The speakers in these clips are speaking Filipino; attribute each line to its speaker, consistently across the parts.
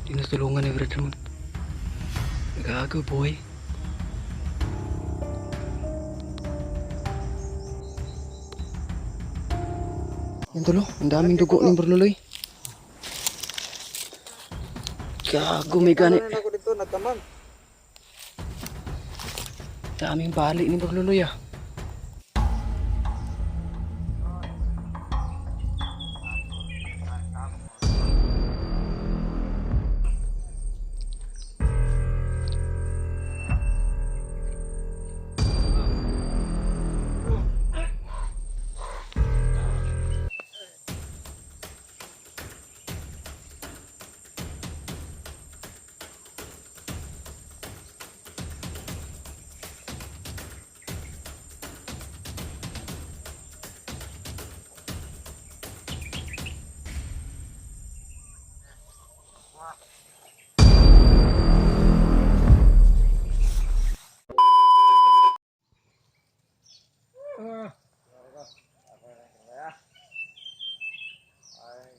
Speaker 1: Tinutulungan ni Brad Ramon. Nag-aagaw buhay. Yan tulo, ang daming dugo ni Berluloy. Gago may gani.
Speaker 2: Ako dito nagtamang.
Speaker 1: Daming bali ni Berluloy ah.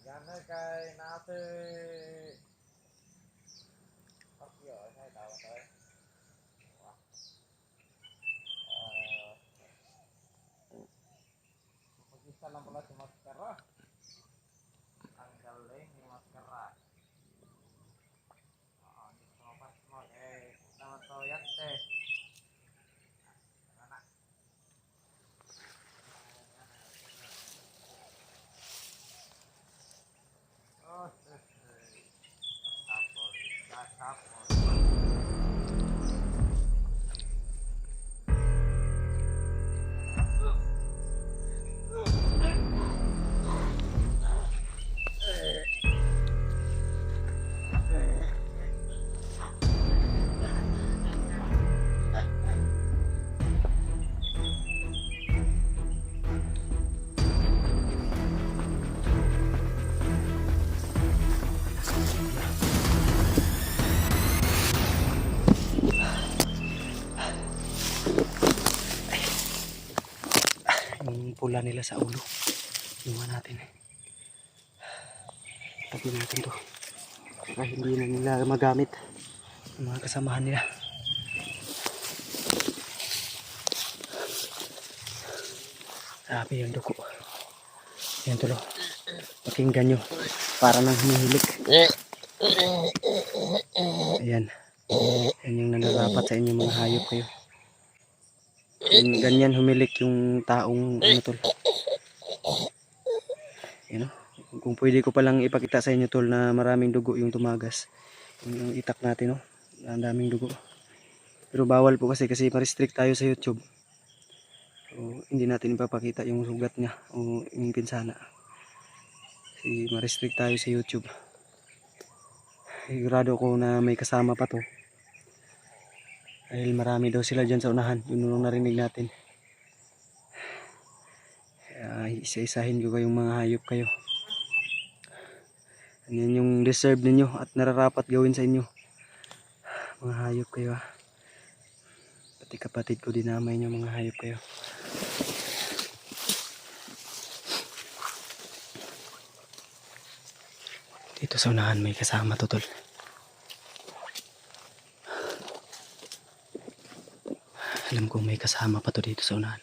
Speaker 2: Gana kay nate. Pakyo ay tawa tayo. Mag-isa lang pala si Maskara. Ang galing ni Maskara. Dito mapas mo. Naman to yante.
Speaker 1: Yung pula nila sa ulo. Iwan natin eh. Tabi natin to. Para hindi na nila magamit ang mga kasamahan nila. Sabi yung dugo. Yan tulo. Pakinggan nyo. Para nang hinihilik. Ayan. Yan yung nanarapat sa inyo mga hayop kayo. Ganyan humilik yung taong ano tol. Yan o. Kung pwede ko palang ipakita sa inyo tol na maraming dugo yung tumagas. Yung itak natin o. Ang daming dugo. Pero bawal po kasi ma-restrict tayo sa YouTube. So, hindi natin ipapakita yung sugat niya o yung pinsana. Kasi ma-restrict tayo sa YouTube. Sigurado ko na may kasama pa to. Dahil marami daw sila dyan sa unahan. Yun nung narinig natin. Kaya isa-isahin ko kayong mga hayop kayo. Yan yung deserve ninyo at nararapat gawin sa inyo. Mga hayop kayo ha. Pati kapatid ko dinamay nyo mga hayop kayo. Dito sa unahan may kasama to tol. Alam ko may kasama pa to dito sa unahan.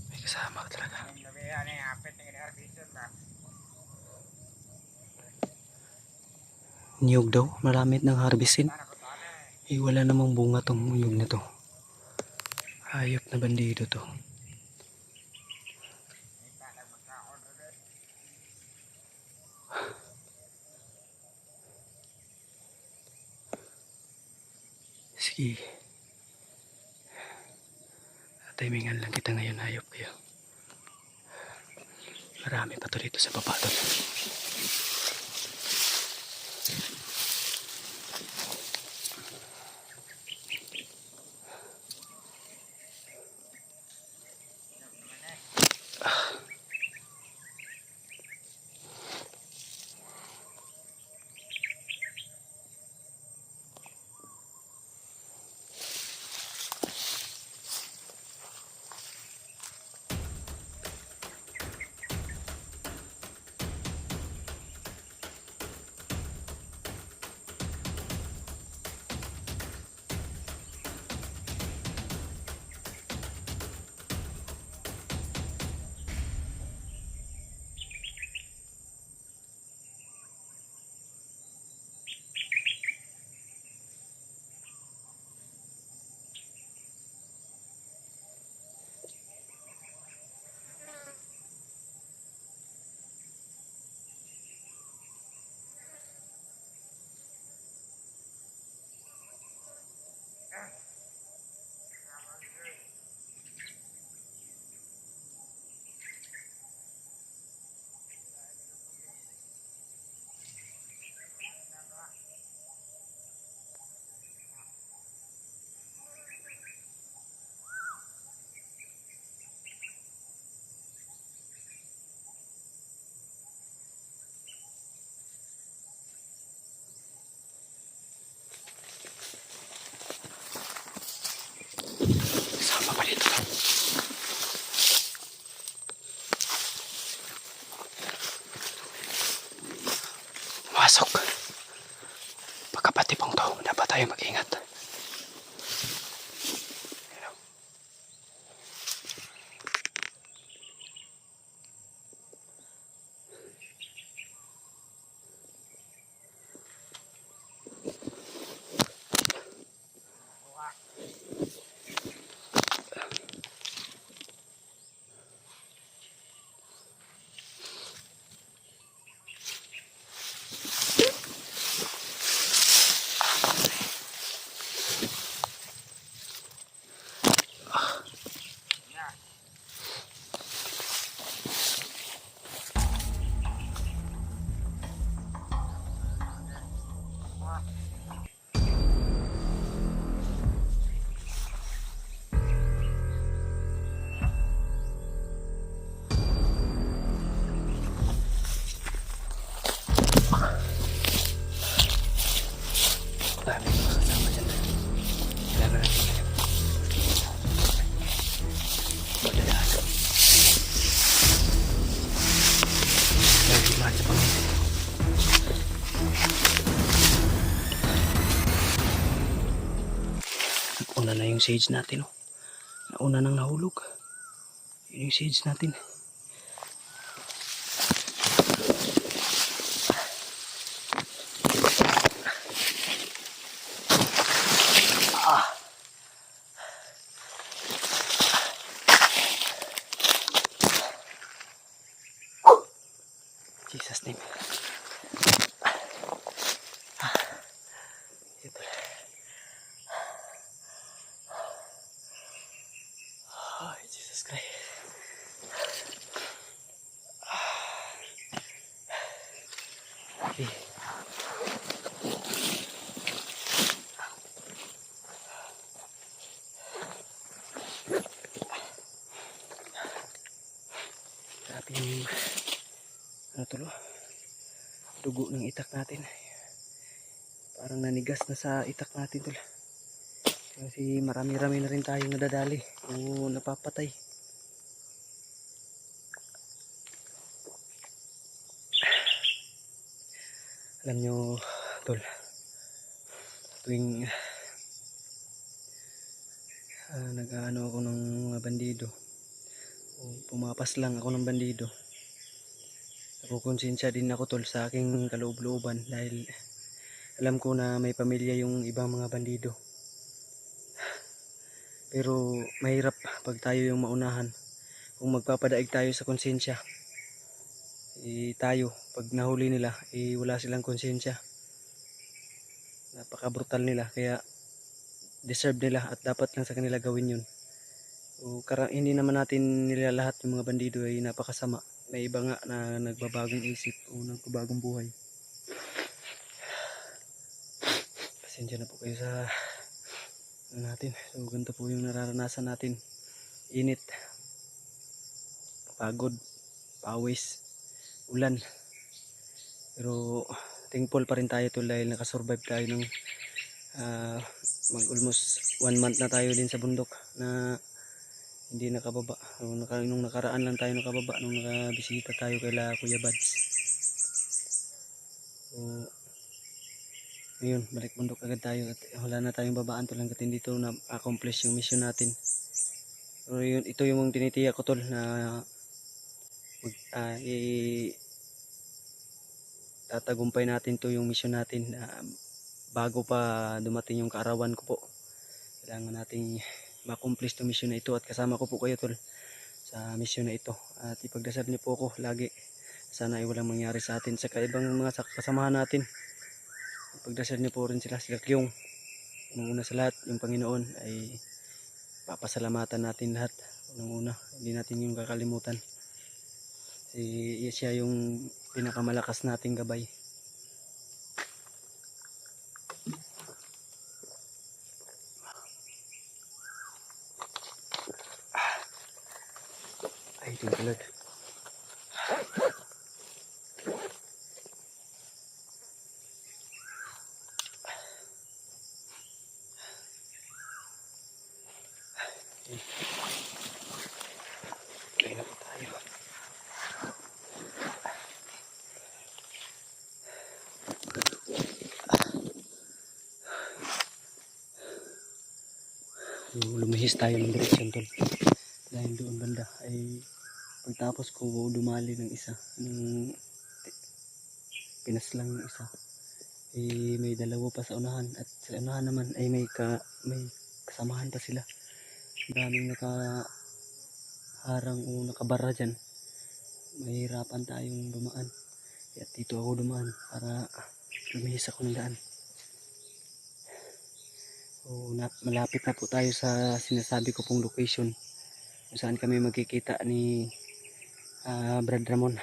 Speaker 1: May kasama ka talaga. Niyog daw, maramit ng harvestin. Wala namang bunga tong uyog na to. Hayop na bandido to. Sige. Timingan lang kita ngayon, hayop kayo. Marami pa to dito sa baba to. Sama pa dito. Masok. Pagkapatipong to, dapat tayo mag-ingat. Dami mga kasama dyan. Kailangan natin magdadaan. Dahil lahat sa Panginoon. Nauna na yung sage natin. Oh. Nauna nang nahulog. Yun yung sage natin. Jesus name. Ito. Ay, Jesus Christ. Okay. Grabe yung ano tulo, dugo ng itak natin. Parang nanigas na sa itak natin tulo. Kasi marami-rami na rin tayong nadadali o napapatay. Alam nyo tol, tuwing nag-ano ako ng mga bandido o pumapas lang ako ng bandido, nakukonsensya din ako tol sa aking kaloob-looban dahil alam ko na may pamilya yung ibang mga bandido. Pero mahirap pag tayo yung maunahan. Kung magpapadaig tayo sa konsensya, tayo, pag nahuli nila, wala silang konsensya. Napaka brutal nila, kaya deserve nila at dapat lang sa kanila gawin yun. Hindi naman natin nila lahat yung mga bandido ay napakasama. May iba nga na nagbabagong isip o nagbabagong buhay. Pasensya na po kayo sa natin. So ganito po yung nararanasan natin. Init, pagod, pawis, ulan. Pero thankful pa rin tayo tol dahil nakasurvive tayo ng mag almost 1 month na tayo din sa bundok na hindi nakababa. Nung nakaraan lang tayo nakababa nung nakabisita tayo kay Kuya Bads. So ngayon balik bundok agad tayo at wala na tayong babaan tol hanggat hindi to na accomplish yung mission natin. So yun, ito yung tinitiyak ko tol na tatagumpay natin to yung mission natin bago pa dumating yung kaarawan ko po. Kailangan nating ma-accomplish to mission na ito at kasama ko po kayo tol sa mission na ito at ipagdasal niyo po ako lagi sana ay walang mangyari sa atin sa ibang mga kasamahan natin. Ipagdasal niyo po rin sila Kyung. Unang-una sa lahat yung Panginoon ay papasalamatan natin lahat. Unang-una hindi natin yung kakalimutan. Siya yung pinakamalakas nating gabay. Ay, ito ulit. Okay na po tayo. Lumihis tayo ng direksyon tol dahil doon banda ay pagtapos ko dumali ng isa ng pinaslang ng isa may dalawa pa sa unahan at sa unahan naman ay may kasamahan pa sila. Daming nakaharang o nakabara dyan, mahirapan tayong dumaan kaya dito ako dumaan para lumihis ako ng daan. So, malapit na po tayo sa sinasabi ko pong location kung saan kami magkikita ni Brad Ramon.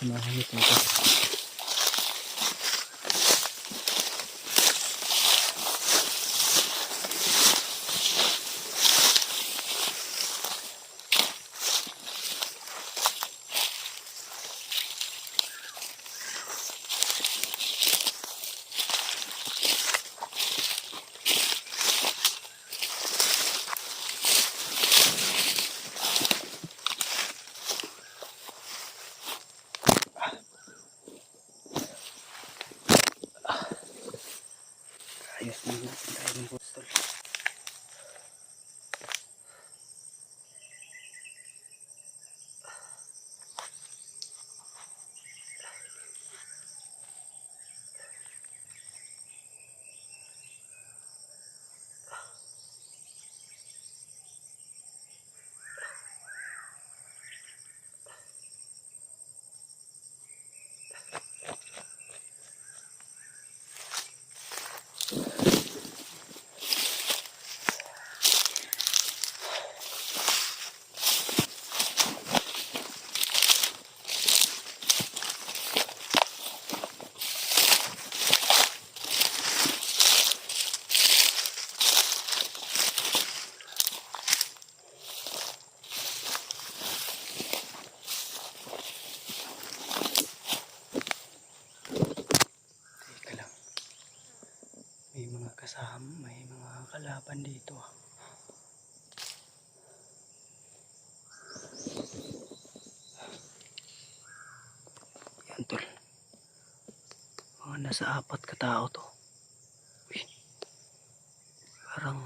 Speaker 1: Samahan niyo po ito. Ayos na natin tayo ng postol. Teka lang. May mga kasama, may mga kalaban dito. Yan tol. Mga nasa 4 katao to. Uy. Parang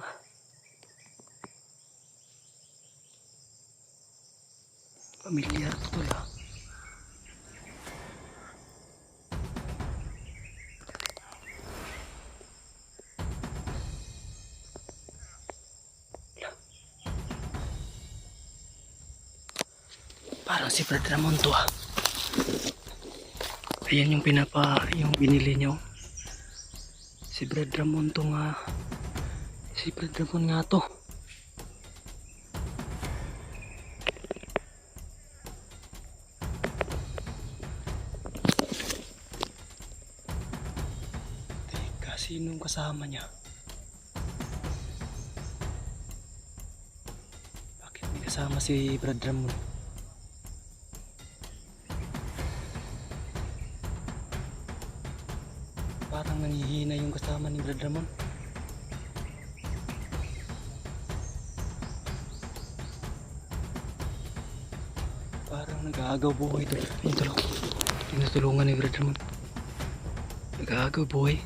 Speaker 1: pamilyar to tol ah. Parang si Brad Ramon to ah. Ayan yung yung binili niyo. Si Brad Ramon to nga. Si Brad Ramon nga to. Teka, sinong kasama niya? Bakit may kasama si Brad Ramon? Parang nanghihina yung kasama ni Brad Ramon. Parang nag-aagaw buhay ito. Ayun tulo. Tinutulungan ni Brad Ramon. Nag-aagaw buhay.